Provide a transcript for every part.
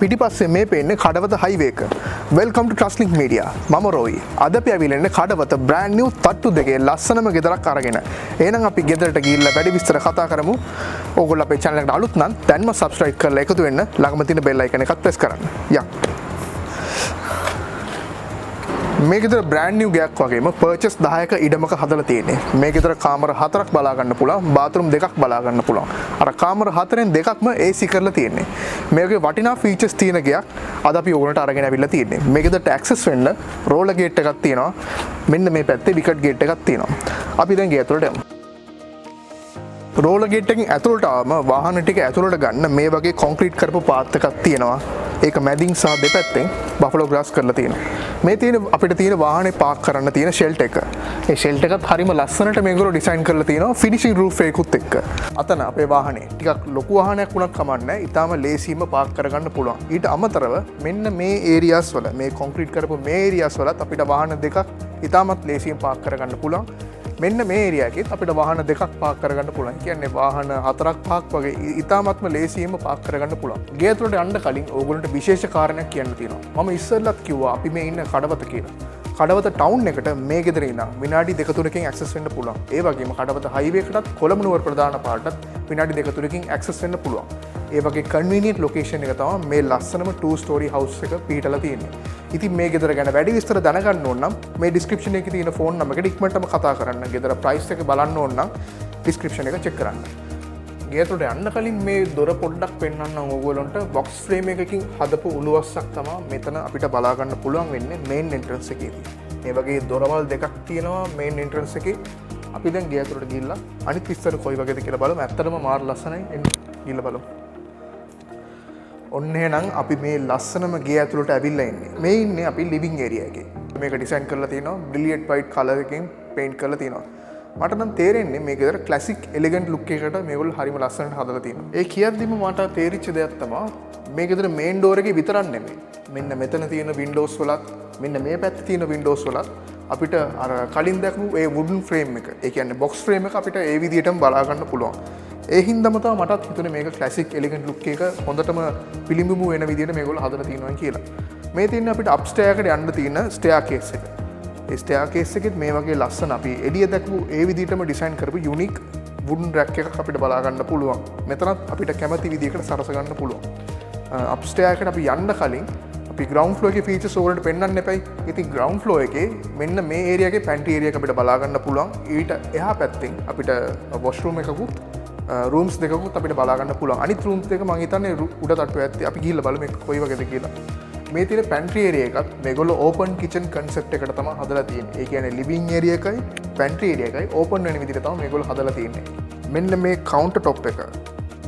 පිටිපස්සේ මේ පේන්නේ කඩවත හයිවේ එක. වෙල්කම් ටු ට්‍රස්ට්ලින්ක් මීඩියා. මම රෝයි. අද අපි ඇවිල්ලා ඉන්නේ කඩවත බ්‍රෑන්ඩ් නිව් තට්ටු දෙකේ ලස්සනම ගෙදරක් අරගෙන. එහෙනම් අපි ගෙදරට ගිහිල්ලා වැඩි විස්තර කතා කරමු. ඕගොල්ලෝ අපේ channel එකට අලුත් නම් දැන්ම subscribe කරලා එකතු වෙන්න. ළඟම තියෙන bell icon එකත් press කරන්න. යක්. මේ ගෙදර බ්‍රෑන්ඩ් නිව් ගයක් වගේම පර්චස් 10ක ඉඩමක හදලා තියෙන්නේ. මේ ගෙදර කාමර 4ක් බලා ගන්න පුළුවන්, බාත්රූම් 2ක් බලා ගන්න පුළුවන්. අර කාමර 4න් 2ක්ම AC කරලා තියෙන්නේ. මේකේ වටිනා ෆීචර්ස් තියෙන ගයක් අද අපි ඕගොල්ලන්ට අරගෙන අවිල්ලා තියෙන්නේ. මේ ගෙදරට ඇක්සස් වෙන්න රෝලර් ගේට් එකක් තියෙනවා. මෙන්න මේ පැත්තේ විකට් ගේට් එකක් තියෙනවා. අපි දැන් ගේ ඇතුළට යමු. රෝලර් ගේට් එකෙන් ඇතුළට ආවම වාහන ටික ඇතුළට ගන්න මේ වගේ කොන්ක්‍රීට් කරපු පාත් එකක් තියෙනවා. ඒක මැදින් සහ දෙපැත්තෙන් බෆලෝ ග්‍රාස් කරලා තියෙනවා. මේ තියෙන අපිට තියෙන වාහනේ පාක් කරන්න තියෙන ෂෙල්ට් එක. ඒ ෂෙල්ට් එකත් හරිම ලස්සනට මේගොල්ලෝ ඩිසයින් කරලා තියෙනවා ෆිනිෂින් රූෆ් එකකුත් එක්ක. අතන අපේ වාහනේ ටිකක් ලොකු වාහනයක් වුණත් කමක් නැහැ. ඊටාම ලේසියෙන්ම පාක් කරගන්න පුළුවන්. ඊට අමතරව මෙන්න මේ ඒරියාස් වල මේ කොන්ක්‍රීට් කරපු මේ ඒරියාස් වලත් අපිට වාහන දෙකක් ඊටාමත් ලේසියෙන් පාක් කරගන්න පුළුවන්. මෙන්න මේ ඒරියා එකෙත් අපිට වාහන දෙකක් පාක් කරගන්න පුළුවන්. කියන්නේ වාහන 4ක් පාක් වගේ ඉතාමත්ම ලේසියෙන්ම පාක් කරගන්න පුළුවන්. ගේ ඇතුළට යන්න කලින් ඕගොල්ලන්ට විශේෂ කාරණයක් කියන්න තියෙනවා. මම ඉස්සෙල්ලත් කිව්වා අපි මේ ඉන්න කඩවත කියලා. කඩවත ටවුන් එකට මේ ගෙදර ඉඳන් විනාඩි 2-3කින් ඇක්සස් වෙන්න පුළුවන්. ඒ වගේම කඩවත හයිවේ එකටත් කොළඹ නුවර ප්‍රධාන පාරටත් විනාඩි 2-3කින් ඇක්සස් වෙන්න පුළුවන්. ඒ වගේ කන්වීනියන්ට් ලොකේෂන් එක තමයි මේ ලස්සනම 2 ස්ටෝරි හවුස් එක පිහිටලා තියෙන්නේ. ඉතින් මේ ගෙදර ගැන වැඩි විස්තර දැනගන්න ඕන නම් මේ ඩිස්ක්‍රිප්ෂන් එකේ තියෙන ෆෝන් නම්බර් එකට ඉක්මනටම කතා කරන්න. ගෙදර ප්‍රයිස් එක බලන්න ඕන නම් ඩිස්ක්‍රිප්ෂන් එක චෙක් කරන්න. ගේ ඇතුළට යන්න කලින් මේ දොර පොඩ්ඩක් පෙන්වන්නම් ඕගොල්ලන්ට. බොක්ස් ෆ්‍රේම් එකකින් හදපු උළුවස්සක් තමයි මෙතන අපිට බලා ගන්න පුළුවන් වෙන්නේ මේන් එන්ට්‍රන්ස් එකේදී. මේ වගේ දොරවල් දෙකක් තියෙනවා මේන් එන්ට්‍රන්ස් එකේ. අපි දැන් ගේ ඇතුළට ගිහිල්ලා අනිත් විස්තර කොයි වගේද කියලා බලමු. ඇත්තටම මාර ලස්සනයි. ගිහිල්ලා බලමු. ඔන්න එහෙනම් අපි මේ ලස්සනම ගේ ඇතුළට ඇවිල්ලා ඉන්නේ. මේ ඉන්නේ අපි ලිවිං ඒරියා එකේ. මේක ඩිසයින් කරලා තියෙනවා බ්‍රිලියන්ට් වයිට් කලර් එකකින් පේන්ට් කරලා තියෙනවා. මට නම් තේරෙන්නේ මේක විතර ක්ලාසික් එලිගන්ට් ලුක් එකකට මේගොල්ලෝ හරිම ලස්සනට හදලා තියෙනවා. ඒ කියද්දිම මට තේරිච්ච දෙයක් තමයි මේක විතර මේන් ඩෝර් එකේ විතරක් නෙමෙයි. මෙන්න මෙතන තියෙන වින්ඩෝස් වලත් මෙන්න මේ පැත්තේ තියෙන වින්ඩෝස් වලත් අපිට අර කලින් දැක්මු ඒ වුඩන් ෆ්‍රේම් එක. ඒ කියන්නේ බොක්ස් ෆ්‍රේම් එක අපිට ඒ විදිහටම බලා ගන්න පුළුවන්. ඒ හින්දාම තමයි මටත් හිතුනේ මේක ක්ලාසික් එලිගන්ට් ලුක් එක හොඳටම පිළිඹු වෙන විදිහට මේගොල්ලෝ හදලා තියෙනවා කියලා. මේ තියෙන්නේ අපිට අප්ස්ටෙයාර් එකට යන්න තියෙන ස්ටෙයාර් කේස් එක. ඒ ස්ටෙයාර් කේස් එකෙත් මේ වගේ ලස්සන අපි එළිය දැක්වු ඒ විදිහටම ඩිසයින් කරපු යුනික් වුඩන් රැක් එකක් අපිට බලා ගන්න පුළුවන්. මෙතනත් අපිට කැමති විදිහකට සරස ගන්න පුළුවන්. අප්ස්ටෙයාර් එකට අපි යන්න කලින් අපි ග්‍රවුන්ඩ් ෆ්ලෝ එකේ ෆීචර්ස් ඕගොල්ලන්ට පෙන්වන්න එපයි. ඉතින් ග්‍රවුන්ඩ් ෆ්ලෝ එකේ මෙන්න මේ ඒරියා එකේ පැන්ට්‍රි ඒරියා එක අපිට බලා ගන්න පුළුවන්. ඊට එහා පැත්තෙන් අපිට වොෂ්රූම් එකකුත් රූම්ස් දෙකකුත් අපිට බලා ගන්න පුළුවන්. අනිත් රූම්ස් දෙක මම හිතන්නේ උඩ තට්ටුවේ ඇත්තේ. අපි ගිහිල්ලා බලමු මේක කොයි වගේද කියලා. මේ තියෙන පැන්ට්‍රි ඒරියා එකත් මේගොල්ලෝ ඕපන් කිචන් කන්සෙප්ට් එකට තමයි හදලා තියෙන්නේ. ඒ කියන්නේ ලිවිං ඒරියා එකයි පැන්ට්‍රි ඒරියා එකයි ඕපන් වෙන විදිහට තමයි මේගොල්ලෝ හදලා තියෙන්නේ. මෙන්න මේ කවුන්ටර් টොප් එක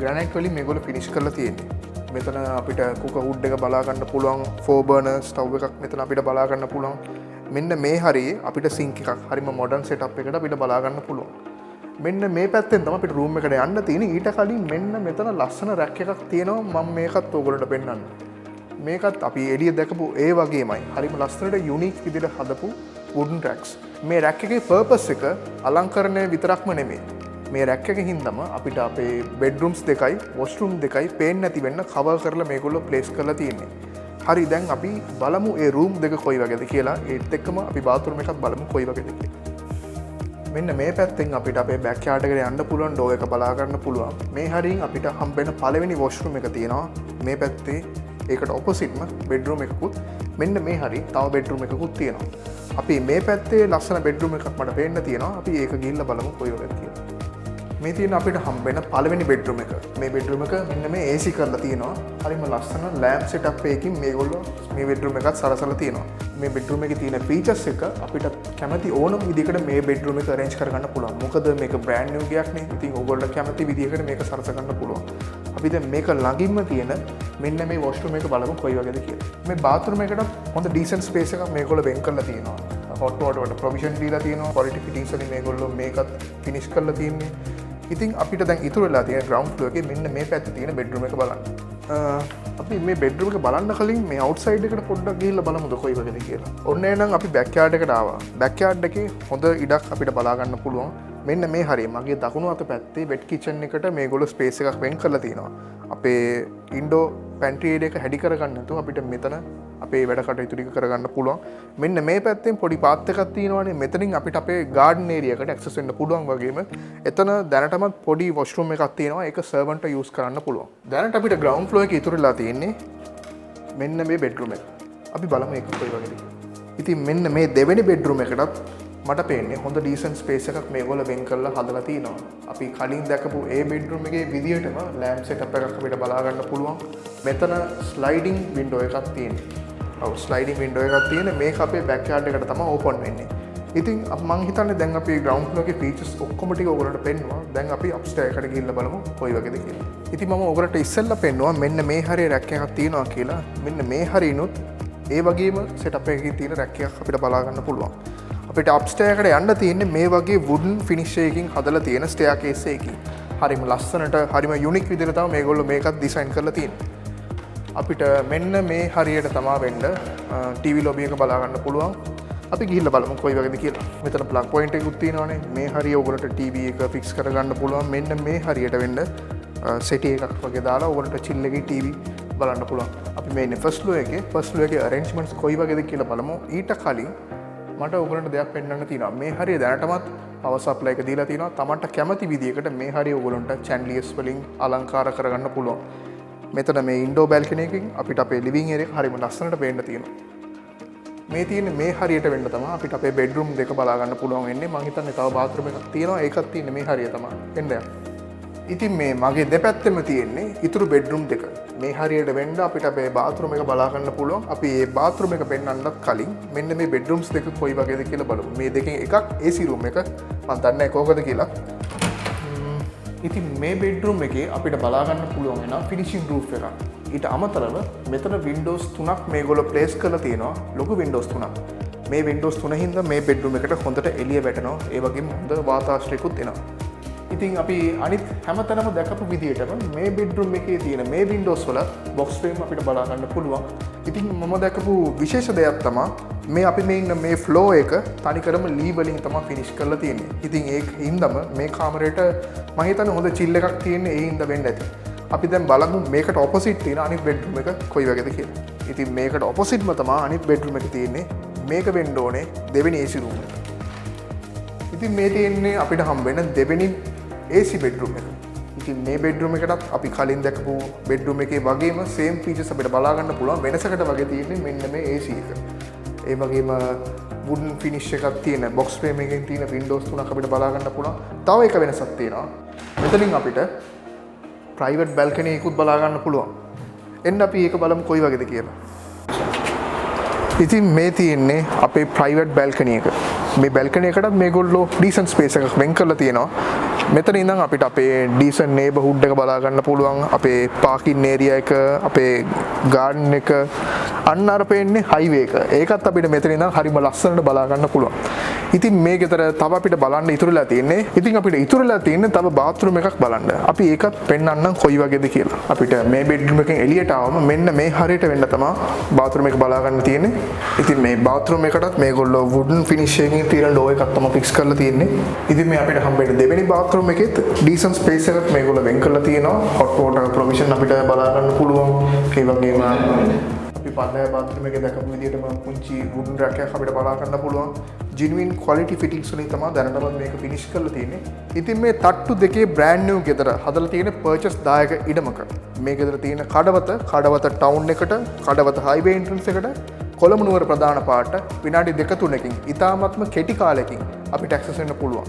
ග්‍රැනයිට් වලින් මේගොල්ලෝ ෆිනිෂ් කරලා තියෙන්නේ. මෙතන අපිට කුක හුඩ් එක බලා ගන්න පුළුවන්. 4 බර්නර් ස්ටව් එකක් මෙතන අපිට බලා ගන්න පුළුවන්. මෙන්න මේ හරියේ අපිට සින්ක් එකක් හරිම මොඩර්න් සෙටප් එකකට අපිට බලා ගන්න පුළුවන්. මෙන්න මේ පැත්තෙන් තමයි අපිට රූම් එකට යන්න තියෙන්නේ. ඊට කලින් මෙන්න මෙතන ලස්සන රැක් එකක් තියෙනවා. මම මේකත් ඕගොල්ලන්ට පෙන්නන්න. මේකත් අපි එළිය දැකපු ඒ වගේමයි. හරිම ලස්සනට යුනික් විදිහට හදපු වුඩන් රැක්ස්. මේ රැක් එකේ පර්පස් එක අලංකරණය විතරක්ම නෙමෙයි. මේ රැක් එකකින් හින්දාම අපිට අපේ බෙඩ්රූම්ස් දෙකයි වොෂ්රූම් දෙකයි පේන්නේ නැති වෙන්න කවර් කරලා මේගොල්ලෝ ප්ලේස් කරලා තියෙන්නේ. හරි දැන් අපි බලමු ඒ රූම් දෙක කොයි වගේද කියලා. ඒත් එක්කම අපි බාත්රූම් එකත් බලමු කොයි වගේද කියලා. මෙන්න මේ පැත්තෙන් අපිට අපේ බෑක් යාඩ් එකට යන්න පුළුවන්. ඩෝ එක බලා ගන්න පුළුවන්. මේ හරියෙන් අපිට හම්බෙන පළවෙනි වොෂ්රූම් එක තියෙනවා. මේ පැත්තේ ඒකට ඔපොසිට්ම බෙඩ්රූම් එකකුත් මෙන්න මේ හරිය තව බෙඩ්රූම් එකකුත් තියෙනවා. අපි මේ පැත්තේ ලස්සන බෙඩ්රූම් එකක් මට පේන්න තියෙනවා. අපි ඒක ගිහිල්ලා බලමු කොයි වගේද කියලා. මේ තියෙන අපිට හම්බෙන පළවෙනි බෙඩ්රූම් එක. මේ බෙඩ්රූම් එක මෙන්න මේ AC කරලා තියෙනවා. හරිම ලස්සන ලෑම්ප් සෙටප් එකකින් මේගොල්ලෝ මේ බෙඩ්රූම් එකත් සරසලා තියෙනවා. මේ බෙඩ්රූම් එකේ තියෙන ෆීචර්ස් එක අපිට කැමති ඕනම විදිහකට මේ බෙඩ්රූම් එක අරේන්ජ් කරගන්න පුළුවන්. මොකද මේක බ්‍රෑන්ඩ් නිව් ගයක් නේ. ඉතින් ඕගොල්ලෝ කැමති විදිහකට මේක සරස ගන්න පුළුවන්. අපි දැන් මේක ළඟින්ම තියෙන මෙන්න මේ වොෂ්රූම් එක බලමු කොයි වගේද කියලා. මේ බාත්රූම් එකට හොඳ ඩීසන්ට් ස්පේස් එකක් මේගොල්ලෝ වෙන් කරලා තියෙනවා. හොට් වෝටර් වලට ප්‍රොවිෂන් දීලා තියෙනවා. ක්වොලිටි ෆිටින්ග්ස් වලින් මේගොල්ලෝ මේකත් ෆිනිෂ් කරලා තියෙන්නේ. ඉතින් අපිට දැන් ඉතුරු වෙලා තියෙන ග්‍රවුන්ඩ් ෆ්ලෝ එකේ මෙන්න මේ පැත්තේ තියෙන බෙඩ්රූම් එක බලන්න. අපි මේ බෙඩ්රූම් එක බලන්න කලින් මේ අවුට්සයිඩ් එකට පොඩ්ඩක් ගිහිල්ලා බලමුද කොයි වගේද කියලා. ඔන්න එහෙනම් අපි බෑක් යාඩ් එකට ආවා. බෑක් යාඩ් එකේ හොඳ ඉඩක් අපිට බලා ගන්න පුළුවන්. මෙන්න මේ හරිය මගේ දකුණු අත පැත්තේ වෙට් කිචන් එකට මේගොල්ලෝ ස්පේස් එකක් වෙන් කරලා තියෙනවා. අපේ ඉන්ඩෝ පැන්ට්‍රි ඒරියා එක හැඩි කරගන්න නැතුව අපිට මෙතන අපේ වැඩ කටයුතු ටික කරගන්න පුළුවන්. මෙන්න මේ පැත්තෙන් පොඩි පාත් එකක් තියෙනවානේ. මෙතනින් අපිට අපේ ගාඩන් ඒරියා එකට ඇක්සස් වෙන්න පුළුවන් වගේම එතන දැනටමත් පොඩි වොෂ්රූම් එකක් තියෙනවා. ඒක සර්වන්ට් යූස් කරන්න පුළුවන්. දැනට අපිට ග්‍රවුන්ඩ් ෆ්ලෝ එකේ ඉතුරුලා තියෙන්නේ මෙන්න මේ බෙඩ්රූම් එක. අපි බලමු ඒක කොයි වගේද. ඉතින් මෙන්න මේ දෙවෙනි බෙඩ්රූම් එකටත් මට පේන්නේ හොඳ ඩීසන්ට් ස්පේස් එකක් මේගොල්ලෝ වෙන් කරලා හදලා තිනවා. අපි කලින් දැකපු ඒ බෙඩ්රූම් එකේ විදියටම ලෑම්ප් සෙටප් එකක් අපිට බලා ගන්න පුළුවන්. මෙතන ස්ලයිඩින් වින්ඩෝ එකක් තියෙනවා. ඔව් ස්ලයිඩින් වින්ඩෝ එකක් තියෙන මේක අපේ බෑක් යාඩ් එකට තමයි ඕපන් වෙන්නේ. ඉතින් මම හිතන්නේ දැන් අපි ග්‍රවුන්ඩ් ෆ්ලෝ එකේ ෆීචර්ස් ඔක්කොම ටික ඔයගොල්ලන්ට පෙන්නුවා. දැන් අපි අප්ස්ටෙයාර් එකට ගිහිල්ලා බලමු කොයි වගේද කියලා. ඉතින් මම ඔයගොල්ලන්ට ඉස්සෙල්ලා පෙන්නුවා මෙන්න මේ හරිය රැක් එකක් තියෙනවා කියලා. මෙන්න මේ හරියනොත් ඒ වගේම සෙටප් එකකින් තියෙන රැක් එකක් අපිට බලා ගන්න පුළුවන්. අපිට අප්ස්ටෙයාර් එකට යන්න තියෙන්නේ මේ වගේ වුඩන් ෆිනිෂ් එකකින් හදලා තියෙන ස්ටෙයාර් එකකින්. හරිම ලස්සනට හරිම යුනික් විදිහට තමයි මේගොල්ලෝ මේකත් ඩිසයින් කරලා තියෙන්නේ. අපිට මෙන්න මේ හරියට තමා වෙන්න ටීවී ලොබි එක බලා ගන්න පුළුවන්. අපි ගිහිල්ලා බලමු කොයි වගේද කියලා. මෙතන ප්ලග් පොයින්ට් එකකුත් තියෙනවානේ. මේ හරිය ඔයගොල්ලන්ට ටීවී එක ෆික්ස් කරගන්න පුළුවන්. මෙන්න මේ හරියට වෙන්න සෙටි එකක් වගේ දාලා ඔයගොල්ලන්ට චිල් එකේ ටීවී බලන්න පුළුවන්. අපි මේ ඉන්නේ ෆස්ට් ෆ්ලෝ එකේ අරේන්ජ්මන්ට්ස් කොයි වගේද කියලා බලමු. ඊට කලින් මට ඔයගොල්ලන්ට දෙයක් පෙන්වන්න තියෙනවා. මේ හරිය දැනටමත් පවර් සප්ලයි එක දීලා තියෙනවා. Tamanට කැමති විදියකට මේ හරිය ඔයගොල්ලන්ට චැන්ඩලියර්ස් වලින් අලංකාර කරගන්න පුළුවන්. මෙතන මේ ඉන්ඩෝ බැල්කනි එකකින් අපිට අපේ ලිවිං ඒරියා එක හරිම ලස්සනට පේන්න තියෙනවා. මේ තියෙන්නේ මේ හරියට වෙන්න තමයි අපිට අපේ බෙඩ්රූම් දෙක බලා ගන්න පුළුවන් වෙන්නේ. මම හිතන්නේ තව බාත්රූම් එකක් තියෙනවා. ඒකත් තියෙන්නේ මේ හරිය තමයි. එන්න යන්න. ඉතින් මේ මගේ දෙපැත්තෙම තියෙන්නේ ඉතුරු බෙඩ්රූම් දෙක. මේ හරියට වෙන්න අපිට අපේ බාත්රූම් එක බලා ගන්න පුළුවන්. අපි මේ බාත්රූම් එක පෙන්වන්නත් කලින් මෙන්න මේ බෙඩ්රූම්ස් දෙක කොයි වගේද කියලා බලමු. මේ දෙකෙන් එකක් AC room එක. මම දන්නේ නැහැ කොහොමද කියලා. ඉතින් මේ බෙඩ්රූම් එකේ අපිට බලා ගන්න පුළුවන් වෙනවා ෆිනිෂින් රූෆ් එකක්. ඊට අමතරව මෙතන වින්ඩෝස් 3ක් මේගොල්ලෝ ප්ලේස් කරලා තියෙනවා. ලොකු වින්ඩෝස් 3ක්. මේ වින්ඩෝස් 3 හින්දා මේ බෙඩ්රූම් එකට හොඳට එළිය වැටෙනවා. ඒ වගේම හොඳ වාතාශ්‍රයකුත් එනවා. ඉතින් අපි අනිත් හැමතැනම දැකපු විදිහටම මේ බෙඩ්රූම් එකේ තියෙන මේ වින්ඩෝස් වල බොක්ස් ෆ්‍රේම් අපිට බලා ගන්න පුළුවන්. ඉතින් මම දැකපු විශේෂ දෙයක් තමයි මේ අපි මේ ඉන්න මේ ෆ්ලෝ එක තනිකරම ලී වලින් තමයි ෆිනිෂ් කරලා තියෙන්නේ. ඉතින් ඒක හින්දාම මේ කාමරේට මම හිතන්නේ හොඳ චිල් එකක් තියෙන්නේ ඒ හින්දා වෙන්න ඇති. අපි දැන් බලමු මේකට ඔපොසිට් තියෙන අනිත් බෙඩ්රූම් එක කොයි වගේද කියලා. ඉතින් මේකට ඔපොසිට්ම තමයි අනිත් බෙඩ්රූම් එක තියෙන්නේ. මේක වෙන්න ඕනේ දෙවෙනි AC room එක. ඉතින් මේ තියෙන්නේ අපිට හම්බ වෙන දෙවෙනි AC බෙඩ්රූම් එක. ඉතින් මේ බෙඩ්රූම් එකටත් අපි කලින් දැකපු බෙඩ්රූම් එකේ වගේම සේම් ෆීචර්ස් අපිට බලා ගන්න පුළුවන්. වෙනසකට වගේ තියෙන්නේ මෙන්න මේ AC එක. ඒ වගේම වුඩන් ෆිනිෂ් එකක් තියෙන බොක්ස් ෆ්‍රේම් එකකින් තියෙන වින්ඩෝස් 3ක් අපිට බලා ගන්න පුළුවන්. තව එක වෙනසක් තියෙනවා. මෙතනින් අපිට ප්‍රයිවට් බැල්කනි එකකුත් බලා ගන්න පුළුවන්. එන්න අපි ඒක බලමු කොයි වගේද කියලා. ඉතින් මේ තියෙන්නේ අපේ ප්‍රයිවට් බැල්කනි එක. මේ බැල්කනි එකටත් මේගොල්ලෝ ඩීසන්ට් ස්පේස් එකක් වෙන් කරලා තියෙනවා. මෙතන ඉඳන් අපිට අපේ ඩීසන්ට් නේබර්හුඩ් එක බලා ගන්න පුළුවන්. අපේ පාකින් ඒරියා එක, අපේ ගාඩන් එක, අන්න අර පේන්නේ හයිවේ එක. ඒකත් අපිට මෙතන ඉඳන් හරිම ලස්සනට බලා ගන්න පුළුවන්. ඉතින් මේ ගෙදර තව අපිට බලන්න ඉතුරුලා තියෙන්නේ. ඉතින් අපිට ඉතුරුලා තියෙන්නේ තව බාත්රූම් එකක් බලන්න. අපි ඒකත් පෙන්වන්නම් කොයි වගේද කියලා. අපිට මේ බෙඩ්රූම් එකෙන් එළියට ආවම මෙන්න මේ හරියට වෙන්න තමයි බාත්රූම් එක බලා ගන්න තියෙන්නේ. ඉතින් මේ බාත්රූම් එකටත් මේගොල්ලෝ වුඩන් ෆිනිෂ් එකකින් තියෙන ඩෝ එකක් තමයි ෆික්ස් කරලා තියෙන්නේ. ඉතින් මේ අපිට හම්බෙන්නේ දෙවෙනි බාත්රූම් එකෙත් ඩීසන්ට් ස්පේස් එකක් මේගොල්ලෝ වෙන් කරලා තියෙනවා. හොට් වෝටර් ප්‍රොවිෂන් අපිට බලා ගන්න පුළුවන්. ඒ වගේම අපි පල්ලෑ බාත්රූම් එකේ දැකපු විදිහටම පුංචි වුඩන් රැක් එකක් අපිට බලා ගන්න පුළුවන්. ජිනුයින් ක්වොලිටි ෆිටින්ග්ස් වලින් තමයි දැනටමත් මේක ෆිනිෂ් කරලා තියෙන්නේ. ඉතින් මේ තට්ටු දෙකේ බ්‍රෑන්ඩ් නිව් ගෙදර හදලා තියෙන පර්චේස් දායක ඉඩමක. මේ ගෙදර තියෙන කඩවත ටවුන් එකට, කඩවත හයිවේ එන්ට්‍රන්ස් එකට කොළඹ නුවර ප්‍රධාන පාට විනාඩි 2-3කින් ඉතාමත්ම කෙටි කාලෙකින් අපිට ඇක්සස් වෙන්න පුළුවන්.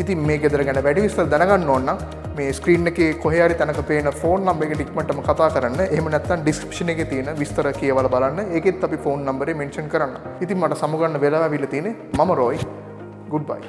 ඉතින් මේ ගෙදර ගැන වැඩි විස්තර දැනගන්න ඕන නම් මේ ස්ක්‍රීන් එකේ කොහේ හරි තැනක පේන ෆෝන් නම්බර් එකට ඉක්මනටම කතා කරන්න. එහෙම නැත්නම් ඩිස්ක්‍රිප්ෂන් එකේ තියෙන විස්තර කියවලා බලන්න. ඒකෙත් අපි ෆෝන් නම්බරේ මෙන්ෂන් කරන්න. ඉතින් මට සමුගන්න වෙලාව ඇවිල්ලා තියෙන්නේ. මම රොයි. Goodbye.